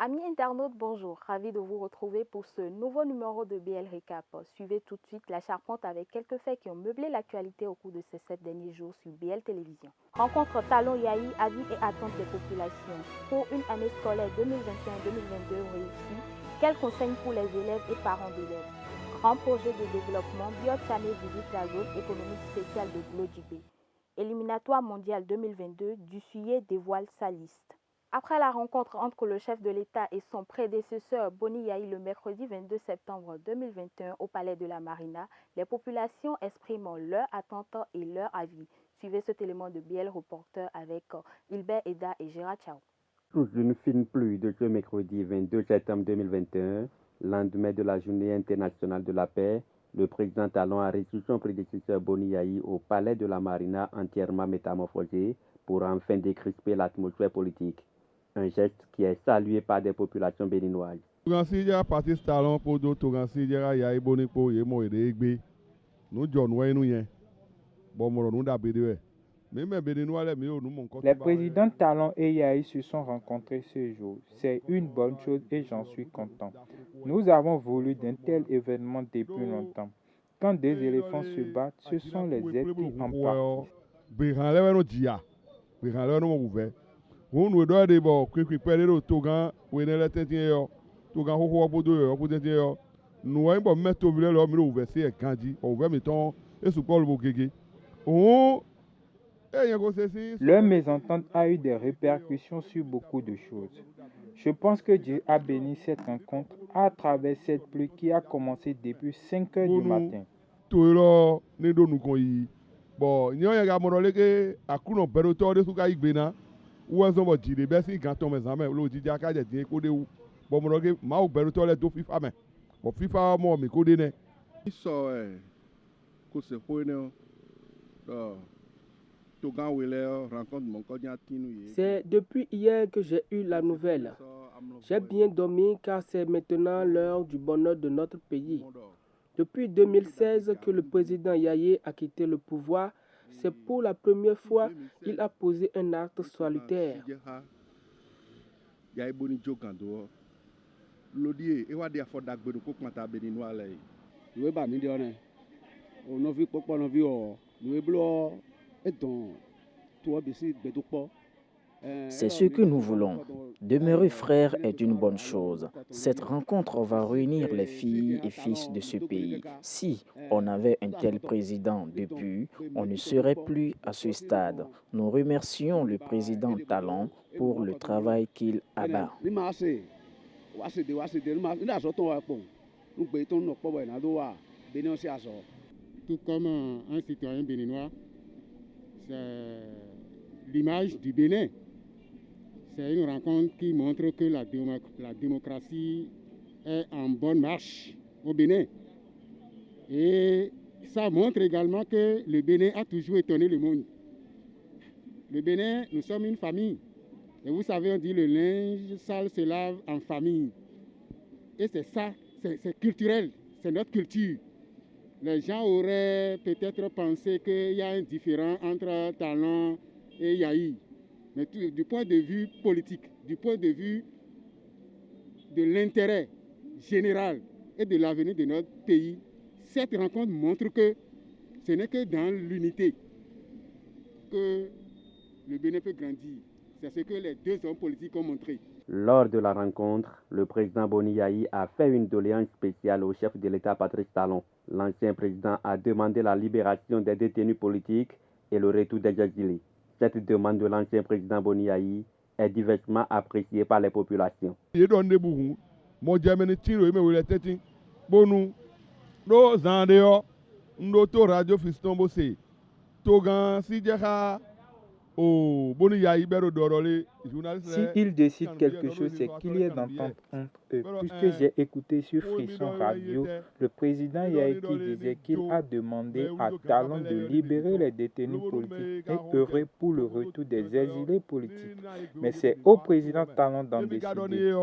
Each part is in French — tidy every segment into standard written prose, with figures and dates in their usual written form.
Amis internautes, bonjour. Ravi de vous retrouver pour ce nouveau numéro de BL Recap. Suivez tout de suite la charpente avec quelques faits qui ont meublé l'actualité au cours de ces 7 derniers jours sur BL Télévision. Rencontre Talon Yahi, avis et attentes des populations. Pour une année scolaire 2021-2022 réussie, quels conseils pour les élèves et parents d'élèves? Grand projet de développement, Biochane visite la zone économique spéciale de Glodjibé. Éliminatoire mondial 2022, Dussuyer dévoile sa liste. Après la rencontre entre le chef de l'État et son prédécesseur Boni Yahi le mercredi 22 septembre 2021 au palais de la Marina, les populations expriment leurs attentes et leurs avis. Suivez cet élément de BL Reporter avec Hilbert Eda et Gérard Chao. Sous une fine pluie de ce mercredi 22 septembre 2021, lendemain de la journée internationale de la paix, le président Talon a reçu son prédécesseur Boni Yahi au palais de la Marina entièrement métamorphosé pour enfin décrisper l'atmosphère politique. Un geste qui est salué par des populations béninoises. Les présidents Talon et Yahi se sont rencontrés ce jour. C'est une bonne chose et j'en suis content. Nous avons voulu d'un tel événement depuis longtemps. Quand des éléphants se battent, ce sont les ethnies en partie. Leur mésentente a eu des répercussions sur beaucoup de choses. Je pense que Dieu a béni cette rencontre à travers cette pluie qui a commencé depuis 5 heures du matin. C'est depuis hier que j'ai eu la nouvelle. J'ai bien dormi car c'est maintenant l'heure du bonheur de notre pays. Depuis 2016 que le président Yahi a quitté le pouvoir, c'est pour la première fois qu'il a posé un acte salutaire. C'est ce que nous voulons. Demeurer frères est une bonne chose. Cette rencontre va réunir les filles et fils de ce pays. Si on avait un tel président depuis, on ne serait plus à ce stade. Nous remercions le président Talon pour le travail qu'il abat. Tout comme un citoyen béninois, c'est l'image du Bénin. C'est une rencontre qui montre que la démocratie est en bonne marche au Bénin. Et ça montre également que le Bénin a toujours étonné le monde. Le Bénin, nous sommes une famille. Et vous savez, on dit le linge sale se lave en famille. Et c'est ça, c'est culturel, c'est notre culture. Les gens auraient peut-être pensé qu'il y a un différent entre Talon et Yahi. Mais du point de vue politique, du point de vue de l'intérêt général et de l'avenir de notre pays, cette rencontre montre que ce n'est que dans l'unité que le Bénin peut grandir. C'est ce que les deux hommes politiques ont montré. Lors de la rencontre, le président Boni Yahi a fait une doléance spéciale au chef de l'État Patrice Talon. L'ancien président a demandé la libération des détenus politiques et le retour des exilés. Cette demande de l'ancien président Boni Yahi est diversement appréciée par les populations. S'il décide quelque chose, c'est qu'il y ait d'entente entre eux. Puisque j'ai écouté sur Frisson Radio le président Yahi qui disait qu'il a demandé à Talon de libérer les détenus politiques et œuvrer pour le retour des exilés politiques. Mais c'est au président Talon d'en décider.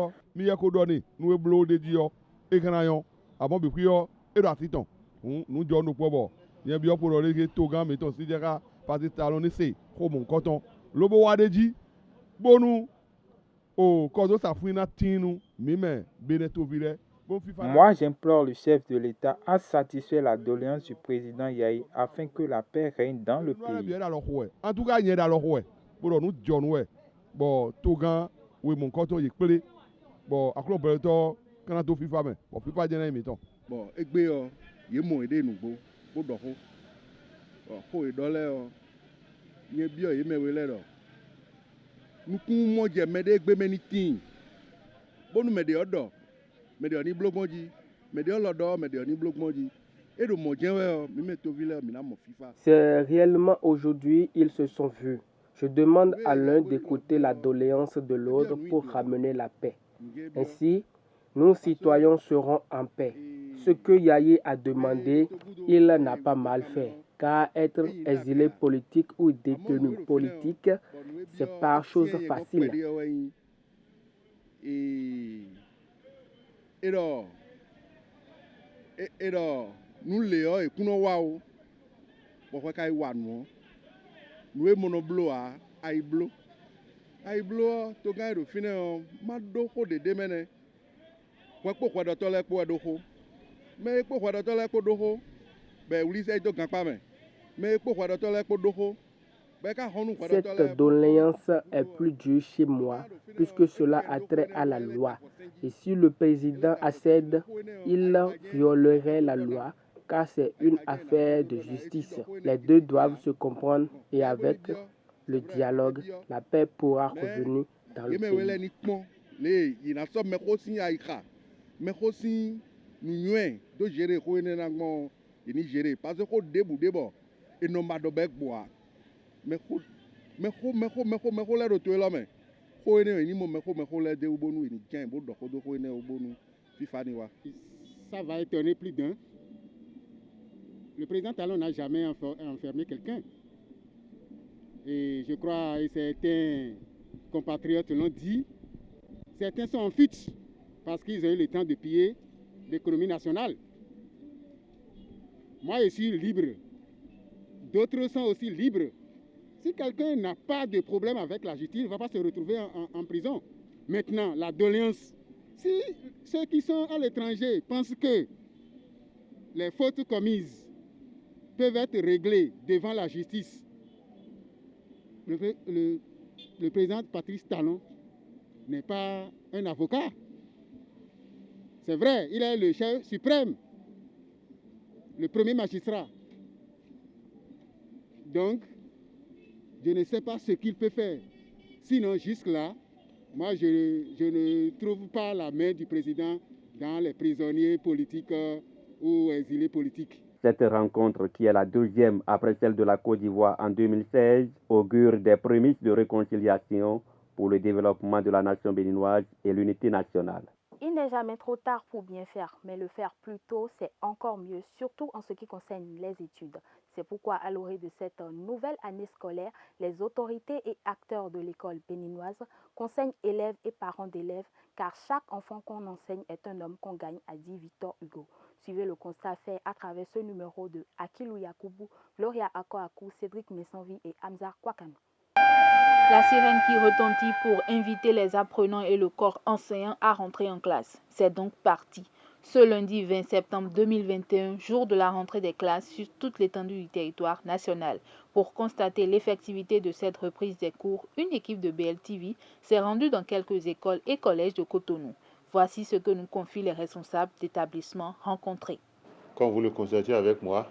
Moi, j'implore le chef de l'État à satisfaire la doléance du président Yahi afin que la paix règne dans le pays. En tout cas, il y a alors ouais. Pour nous John ouais. Bon, Togan, oui mon canton y est bon, à quoi on peut quand on FIFA mais bon FIFA déjà mettons. Bon, egbe yo, y mo ede nugbo, bo doho. Bon, ko idole o. Nye bio y me wele do. Nuku mo je mede egbe meni tin. Bonu mede odo. Mede oni blogmoji. Mede olodo, mede oni blogmoji. C'est réellement aujourd'hui, ils se sont vus. Je demande à l'un d'écouter la doléance de l'autre pour ramener la paix. Ainsi, nous citoyens serons en paix. Ce que Yahi a demandé, il n'a pas mal fait. Car être exilé politique ou détenu politique, c'est pas chose facile. Nous léo et kuno wao pour kai wanu nous e monoblo a aiblo to ga ro fine o ma do ko de mene ko kwa do to le ko do ho me ko kwa do to le ko do ho be uli se to gan pa me me ko kwa do to le ko do ho. Cette doléance est plus dure chez moi puisque cela a trait à la loi. Et si le président accède, il violerait la loi car c'est une affaire de justice. Les deux doivent se comprendre et avec le dialogue, la paix pourra revenir dans le pays. Ça va étonner plus d'un. Le président Talon n'a jamais enfermé quelqu'un. Et je crois que certains compatriotes l'ont dit. Certains sont en fuite parce qu'ils ont eu le temps de piller l'économie nationale. Moi, je suis libre. D'autres sont aussi libres. Si quelqu'un n'a pas de problème avec la justice, il ne va pas se retrouver en prison. Maintenant, la doléance, si ceux qui sont à l'étranger pensent que les fautes commises peuvent être réglées devant la justice, le président Patrice Talon n'est pas un avocat. C'est vrai, il est le chef suprême, le premier magistrat. Donc, je ne sais pas ce qu'il peut faire. Sinon, jusque-là, moi, je ne trouve pas la main du président dans les prisonniers politiques ou exilés politiques. Cette rencontre, qui est la deuxième après celle de la Côte d'Ivoire en 2016, augure des prémices de réconciliation pour le développement de la nation béninoise et l'unité nationale. Il n'est jamais trop tard pour bien faire, mais le faire plus tôt, c'est encore mieux, surtout en ce qui concerne les études. C'est pourquoi, à l'orée de cette nouvelle année scolaire, les autorités et acteurs de l'école béninoise conseillent élèves et parents d'élèves, car chaque enfant qu'on enseigne est un homme qu'on gagne, a dit Victor Hugo. Suivez le constat fait à travers ce numéro de Akilou Yakoubou, Gloria Akoakou, Cédric Messanvi et Hamza Kwakano. La sirène qui retentit pour inviter les apprenants et le corps enseignant à rentrer en classe. C'est donc parti. Ce lundi 20 septembre 2021, jour de la rentrée des classes sur toute l'étendue du territoire national. Pour constater l'effectivité de cette reprise des cours, une équipe de BLTV s'est rendue dans quelques écoles et collèges de Cotonou. Voici ce que nous confient les responsables d'établissements rencontrés. Comme vous le constatez avec moi,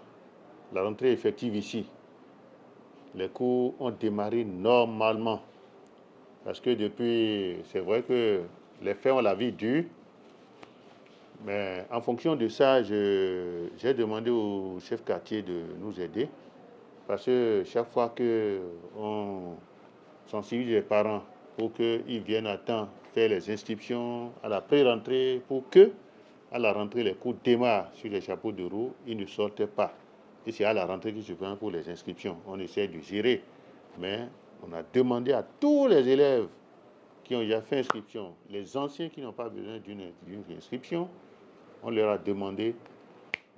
la rentrée effective ici. Les cours ont démarré normalement. Parce que depuis, c'est vrai que les faits ont la vie dure. Mais en fonction de ça, j'ai demandé au chef quartier de nous aider. Parce que chaque fois qu'on sensibilise les parents pour qu'ils viennent à temps faire les inscriptions à la pré-rentrée, pour que, à la rentrée, les cours démarrent sur les chapeaux de roue, ils ne sortent pas. Et c'est à la rentrée qu'ils se prennent pour les inscriptions. On essaie de gérer. Mais on a demandé à tous les élèves qui ont déjà fait inscription, les anciens qui n'ont pas besoin d'une inscription, on leur a demandé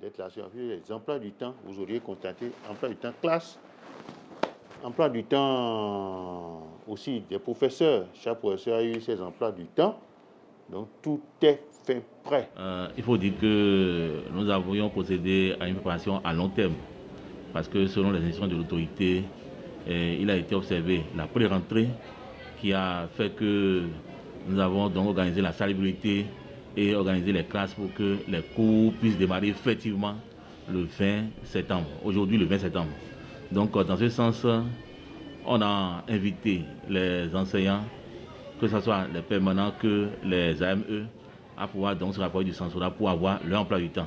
d'être là sur les emplois du temps. Vous auriez contacté emploi du temps classe. Emploi du temps aussi des professeurs. Chaque professeur a eu ses emplois du temps. Donc tout est fait prêt. Il faut dire que nous avions procédé à une préparation à long terme. Parce que selon les instructions de l'autorité, il a été observé la pré-rentrée qui a fait que nous avons donc organisé la salubrité et organisé les classes pour que les cours puissent démarrer effectivement le 20 septembre. Aujourd'hui, le 20 septembre. Donc, dans ce sens, on a invité les enseignants, que ce soit les permanents que les AME, à pouvoir donc se rapprocher du censorat pour avoir leur emploi du temps,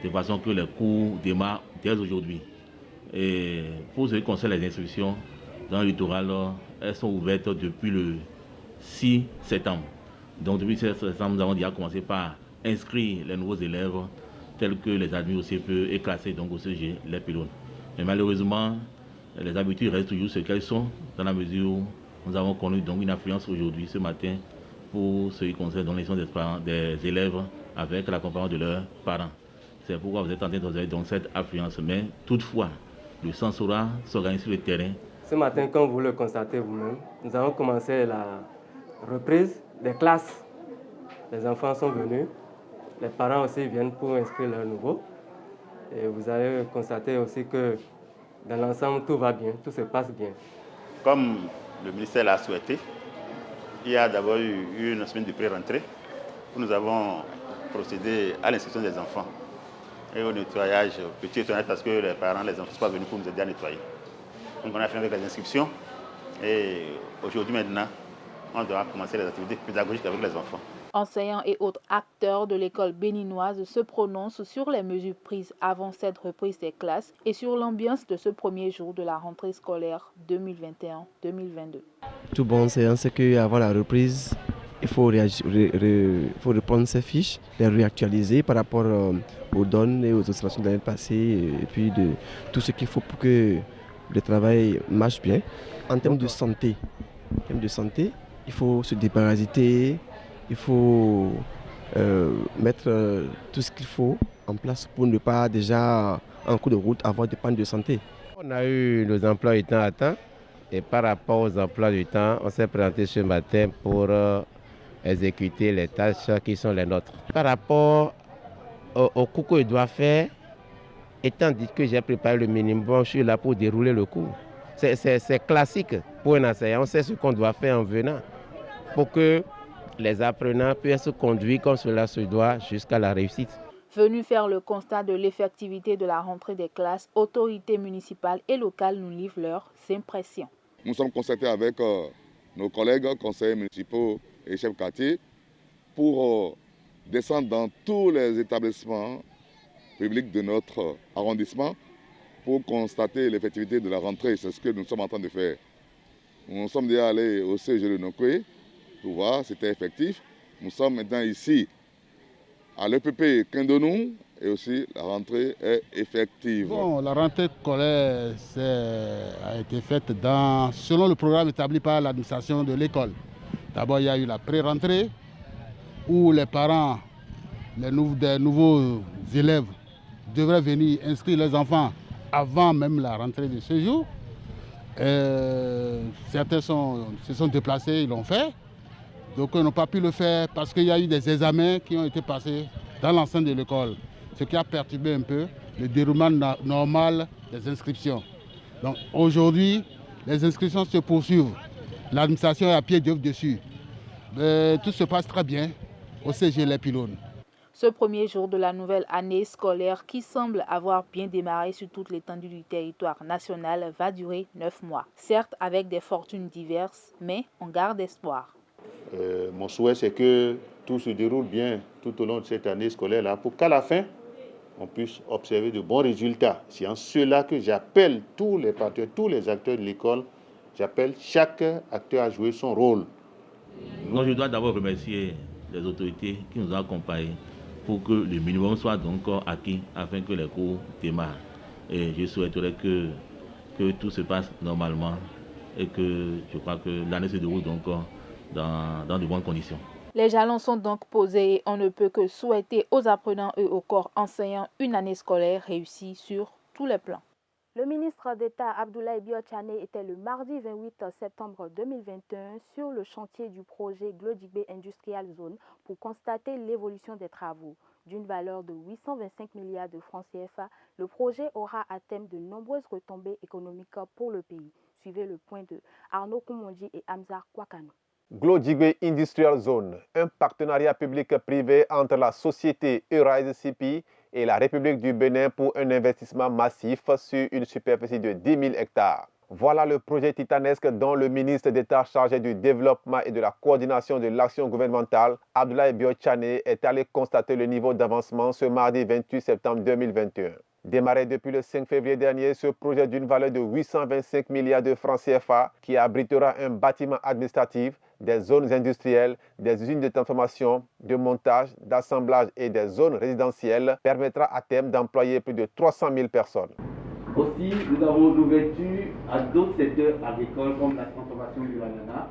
de façon que les cours démarrent dès aujourd'hui. Et pour ce qui concerne les inscriptions dans le littoral, elles sont ouvertes depuis le 6 septembre. Donc depuis 6 septembre, nous avons déjà commencé par inscrire les nouveaux élèves tels que les admis au CPE et classés donc au CG, les pylônes. Mais malheureusement, les habitudes restent toujours ce qu'elles sont, dans la mesure où nous avons connu donc une affluence aujourd'hui, ce matin, pour ce qui concerne donc les des élèves avec l'accompagnement de leurs parents. C'est pourquoi vous êtes en train d'observer donc cette affluence. Mais toutefois, le censorat s'organise sur le terrain. Ce matin, comme vous le constatez vous-même, nous avons commencé la reprise des classes. Les enfants sont venus, les parents aussi viennent pour inscrire leurs nouveaux. Et vous allez constater aussi que dans l'ensemble, tout va bien, tout se passe bien. Comme le ministère l'a souhaité, il y a d'abord eu une semaine de pré-rentrée où nous avons procédé à l'inscription des enfants et au nettoyage, petit nettoyage parce que les parents, les enfants ne sont pas venus pour nous aider à nettoyer. Donc on a fini avec les inscriptions et aujourd'hui maintenant, on doit commencer les activités pédagogiques avec les enfants. Enseignants et autres acteurs de l'école béninoise se prononcent sur les mesures prises avant cette reprise des classes et sur l'ambiance de ce premier jour de la rentrée scolaire 2021-2022. Tout bon enseignant sait qu'avant la reprise, il faut reprendre ses fiches, les réactualiser par rapport aux données et aux observations de l'année passée et puis de tout ce qu'il faut pour que le travail marche bien. En termes de santé, il faut se déparasiter. Il faut mettre tout ce qu'il faut en place pour ne pas déjà, en cours de route, avoir des pannes de santé. On a eu nos emplois du temps à temps et par rapport aux emplois du temps, on s'est présenté ce matin pour exécuter les tâches qui sont les nôtres. Par rapport au cours qu'il doit faire, étant dit que j'ai préparé le minimum, je suis là pour dérouler le cours. C'est classique pour un enseignant, on sait ce qu'on doit faire en venant pour que les apprenants puissent se conduire comme cela se doit jusqu'à la réussite. Venus faire le constat de l'effectivité de la rentrée des classes, autorités municipales et locales nous livrent leurs impressions. Nous sommes concertés avec nos collègues conseillers municipaux et chefs quartier pour descendre dans tous les établissements publics de notre arrondissement pour constater l'effectivité de la rentrée. C'est ce que nous sommes en train de faire. Nous sommes déjà allés au CG de Nokwe pour voir, c'était effectif. Nous sommes maintenant ici à l'EPP Kindonou et aussi la rentrée est effective. Bon, la rentrée scolaire a été faite selon le programme établi par l'administration de l'école. D'abord, il y a eu la pré-rentrée où les parents des nouveaux élèves devraient venir inscrire leurs enfants avant même la rentrée de ce jour. Certains se sont déplacés, ils l'ont fait. Donc ils n'ont pas pu le faire parce qu'il y a eu des examens qui ont été passés dans l'enceinte de l'école, ce qui a perturbé un peu le déroulement normal des inscriptions. Donc aujourd'hui, les inscriptions se poursuivent. L'administration est à pied d'œuvre dessus. Tout se passe très bien au CG Les Pylônes. Ce premier jour de la nouvelle année scolaire qui semble avoir bien démarré sur toute l'étendue du territoire national va durer 9 mois. Certes avec des fortunes diverses, mais on garde espoir. Mon souhait, c'est que tout se déroule bien tout au long de cette année scolaire-là pour qu'à la fin, on puisse observer de bons résultats. C'est en cela que j'appelle tous les partenaires, tous les acteurs de l'école, j'appelle chaque acteur à jouer son rôle. Je dois d'abord remercier les autorités qui nous ont accompagnés pour que le minimum soit donc acquis afin que les cours démarrent. Et je souhaiterais que tout se passe normalement et que je crois que l'année se déroule donc dans de bonnes conditions. Les jalons sont donc posés et on ne peut que souhaiter aux apprenants et aux corps enseignants une année scolaire réussie sur tous les plans. Le ministre d'État Abdoulaye Biotchane était le mardi 28 septembre 2021 sur le chantier du projet Glodjibé Industrial Zone pour constater l'évolution des travaux. D'une valeur de 825 milliards de francs CFA, le projet aura à terme de nombreuses retombées économiques pour le pays. Suivez le point de Arnaud Koumondi et Hamza Kwakano. Glodjibé Industrial Zone, un partenariat public-privé entre la société Euraise CP et la République du Bénin pour un investissement massif sur une superficie de 10 000 hectares. Voilà le projet titanesque dont le ministre d'État chargé du développement et de la coordination de l'action gouvernementale, Abdoulaye Biotchane, est allé constater le niveau d'avancement ce mardi 28 septembre 2021. Démarré depuis le 5 février dernier, ce projet d'une valeur de 825 milliards de francs CFA qui abritera un bâtiment administratif, des zones industrielles, des usines de transformation, de montage, d'assemblage et des zones résidentielles permettra à terme d'employer plus de 300 000 personnes. Aussi, nous avons l'ouverture à d'autres secteurs agricoles comme la transformation de l'ananas,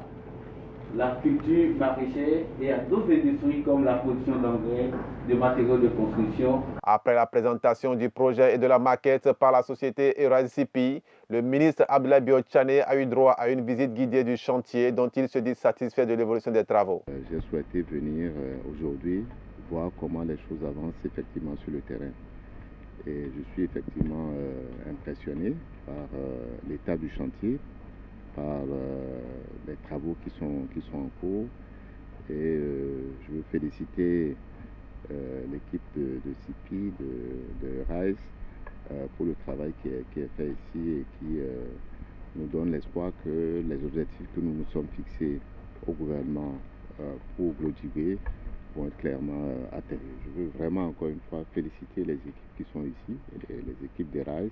la culture maraîchère et à d'autres industries comme la production d'engrais, de matériaux de construction. Après la présentation du projet et de la maquette par la société Euraise CP, le ministre Abdoulaye Biotchane a eu droit à une visite guidée du chantier dont il se dit satisfait de l'évolution des travaux. J'ai souhaité venir aujourd'hui voir comment les choses avancent effectivement sur le terrain. Et je suis effectivement impressionné par l'état du chantier, par les travaux qui sont en cours. Et je veux féliciter l'équipe de CIPI, de RISE, pour le travail qui est fait ici et qui nous donne l'espoir que les objectifs que nous nous sommes fixés au gouvernement pour Glodjibé vont être clairement atteints. Je veux vraiment encore une fois féliciter les équipes qui sont ici, les équipes des RISE,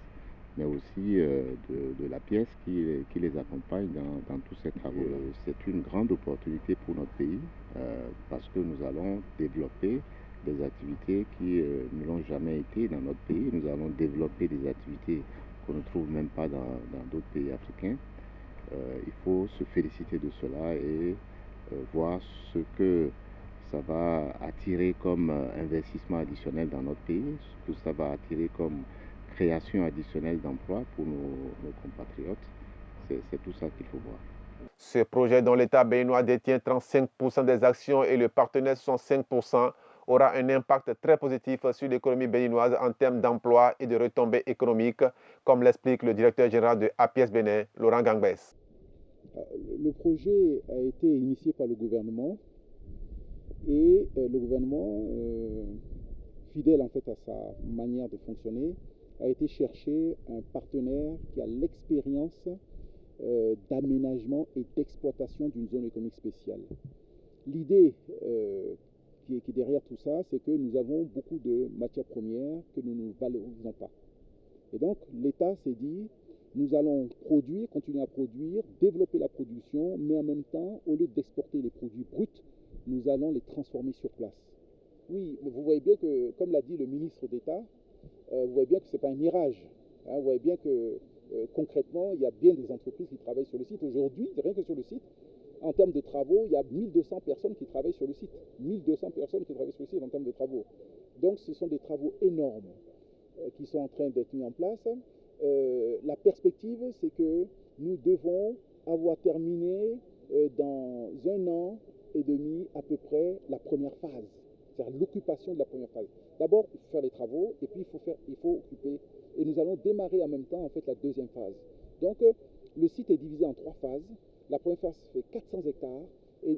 mais aussi de la pièce qui les accompagne dans tous ces travaux. C'est une grande opportunité pour notre pays parce que nous allons développer des activités qui ne l'ont jamais été dans notre pays. Nous allons développer des activités qu'on ne trouve même pas dans d'autres pays africains. Il faut se féliciter de cela et voir ce que ça va attirer comme investissement additionnel dans notre pays, ce que ça va attirer comme création additionnelle d'emplois pour nos compatriotes. C'est tout ça qu'il faut voir. Ce projet dont l'État béninois détient 35% des actions et le partenaire 65% aura un impact très positif sur l'économie béninoise en termes d'emploi et de retombées économiques, comme l'explique le directeur général de APS Bénin, Laurent Gangbès. Le projet a été initié par le gouvernement et le gouvernement, fidèle en fait à sa manière de fonctionner, a été chercher un partenaire qui a l'expérience d'aménagement et d'exploitation d'une zone économique spéciale. L'idée qui est derrière tout ça, c'est que nous avons beaucoup de matières premières que nous ne valorisons pas. Et donc l'État s'est dit, nous allons produire, continuer à produire, développer la production, mais en même temps, au lieu d'exporter les produits bruts, nous allons les transformer sur place. Oui, mais vous voyez bien que, comme l'a dit le ministre d'État, vous voyez bien que ce n'est pas un mirage. Hein, vous voyez bien que concrètement, il y a bien des entreprises qui travaillent sur le site. Aujourd'hui, rien que sur le site, en termes de travaux, il y a 1200 personnes qui travaillent sur le site. 1200 personnes qui travaillent sur le site en termes de travaux. Donc ce sont des travaux énormes qui sont en train d'être mis en place. La perspective, c'est que nous devons avoir terminé dans 1 an et demi à peu près la première phase, c'est-à-dire l'occupation de la première phase. D'abord, il faut faire les travaux et puis il faut occuper. Et nous allons démarrer en même temps en fait la deuxième phase. Donc le site est divisé en 3 phases. La première phase fait 400 hectares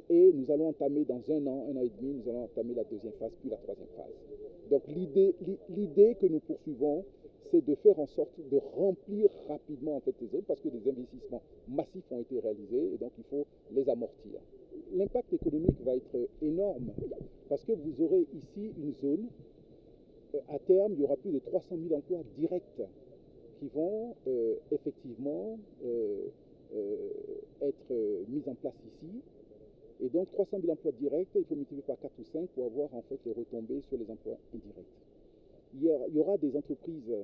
et nous allons entamer dans 1 an, 1 an et demi, nous allons entamer la deuxième phase puis la troisième phase. Donc l'idée que nous poursuivons, c'est de faire en sorte de remplir rapidement en fait les zones parce que des investissements massifs ont été réalisés et donc il faut les amortir. L'impact économique va être énorme parce que vous aurez ici une zone, à terme il y aura plus de 300 000 emplois directs qui vont effectivement être mis en place ici. Et donc 300 000 emplois directs, il faut multiplier par 4 ou 5 pour avoir en fait les retombées sur les emplois indirects. Il y aura des entreprises,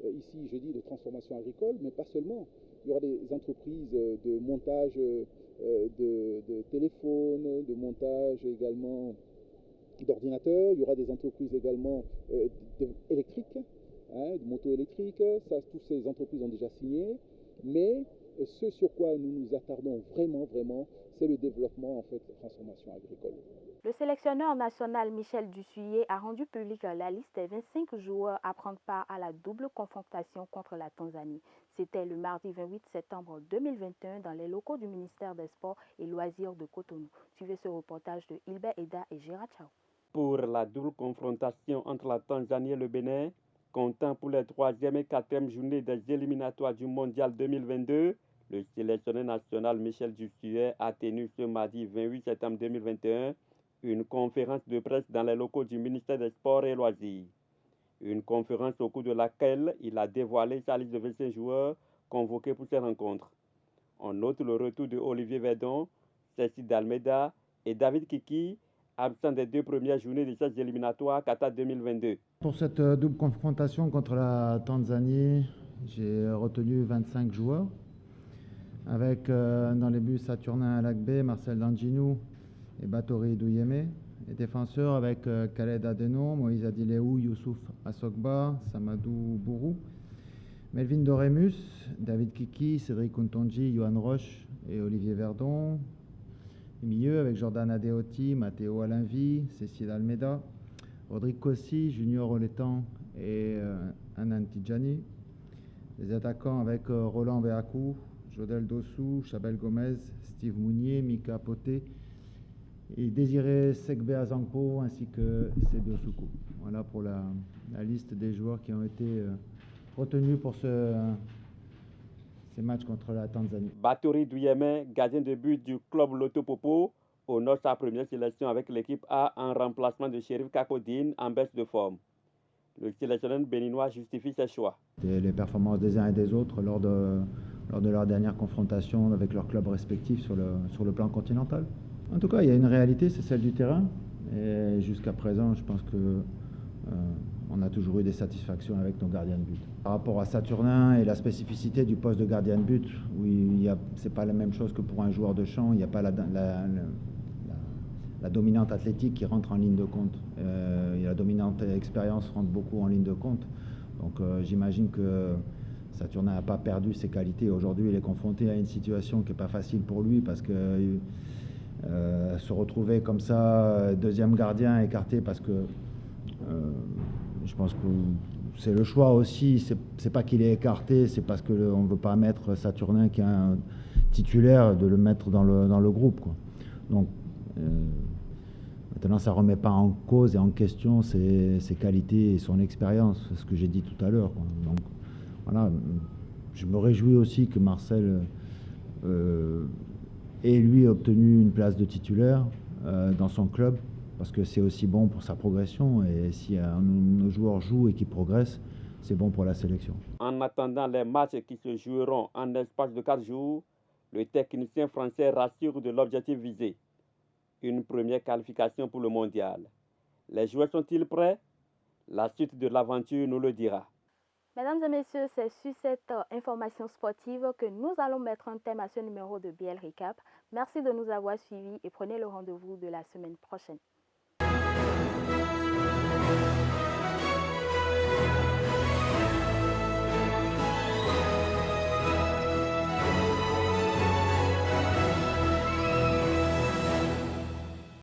ici je dis de transformation agricole, mais pas seulement. Il y aura des entreprises de montage de téléphones, de montage également d'ordinateurs. Il y aura des entreprises également électriques. de motos électriques. Ça, toutes ces entreprises ont déjà signé. Mais ce sur quoi nous nous attardons vraiment, c'est le développement, en fait, de la transformation agricole. Le sélectionneur national Michel Dussuyer a rendu publique la liste des 25 joueurs à prendre part à la double confrontation contre la Tanzanie. C'était le mardi 28 septembre 2021 dans les locaux du ministère des Sports et Loisirs de Cotonou. Suivez ce reportage de Hilbert Eda et Gérard Chao. Pour la double confrontation entre la Tanzanie et le Bénin, comptant pour les 3e et 4e journées des éliminatoires du Mondial 2022, le sélectionneur national Michel Dussuyer a tenu ce mardi 28 septembre 2021 une conférence de presse dans les locaux du ministère des Sports et Loisirs. Une conférence au cours de laquelle il a dévoilé sa liste de 25 joueurs convoqués pour ces rencontres. On note le retour de Olivier Verdon, Cécile Almeida et David Kiki, absents des 2 premières journées de ces éliminatoires Qatar 2022. Pour cette double confrontation contre la Tanzanie, j'ai retenu 25 joueurs, avec dans les buts Saturnin Alakbe, Marcel Danginou et Batori Douyeme. Les défenseurs avec Khaled Adeno, Moïse Adileou, Youssouf Assogba, Samadou Bourou, Melvin Doremus, David Kiki, Cédric Untonji, Johan Roche et Olivier Verdon. Les milieux avec Jordan Adeoti, Matteo Alinvi, Cécile Almeida, Rodrigue Kossi, Junior Oletan et Anan Tidjani. Les attaquants avec Roland Beakou, Jodel Dossou, Chabel Gomez, Steve Mounier, Mika Poté et Désiré Sekbe Azangpo ainsi que Sebio Soukou. Voilà pour la liste des joueurs qui ont été retenus pour ces matchs contre la Tanzanie. Batori Douyeme, gardien de but du club Loto Popo, honore sa première sélection avec l'équipe A en remplacement de Chérif Kakodine en baisse de forme. Le sélectionneur béninois justifie ses choix. Les performances des uns et des autres lors de leur dernière confrontation avec leurs clubs respectifs sur le plan continental. En tout cas, il y a une réalité, c'est celle du terrain. Et jusqu'à présent, je pense que on a toujours eu des satisfactions avec nos gardiens de but. Par rapport à Saturnin et la spécificité du poste de gardien de but, oui, c'est pas la même chose que pour un joueur de champ. Il n'y a pas la dominante athlétique qui rentre en ligne de compte. La dominante expérience rentre beaucoup en ligne de compte. Donc j'imagine que Saturnin n'a pas perdu ses qualités. Aujourd'hui, il est confronté à une situation qui n'est pas facile pour lui parce que se retrouver comme ça, deuxième gardien écarté parce que je pense que c'est le choix aussi. C'est pas qu'il est écarté, c'est parce qu'on ne veut pas mettre Saturnin qui est un titulaire, de le mettre dans le groupe, quoi. Donc maintenant, ça ne remet pas en cause et en question ses qualités et son expérience, c'est ce que j'ai dit tout à l'heure, quoi. Donc voilà, je me réjouis aussi que Marcel ait lui obtenu une place de titulaire dans son club, parce que c'est aussi bon pour sa progression, et si nos joueurs jouent et qu'ils progressent, c'est bon pour la sélection. En attendant les matchs qui se joueront en espace de 4 jours, le technicien français rassure de l'objectif visé. Une première qualification pour le mondial. Les joueurs sont-ils prêts? La suite de l'aventure nous le dira. Mesdames et messieurs, c'est sur cette information sportive que nous allons mettre un thème à ce numéro de BL Recap. Merci de nous avoir suivis et prenez le rendez-vous de la semaine prochaine.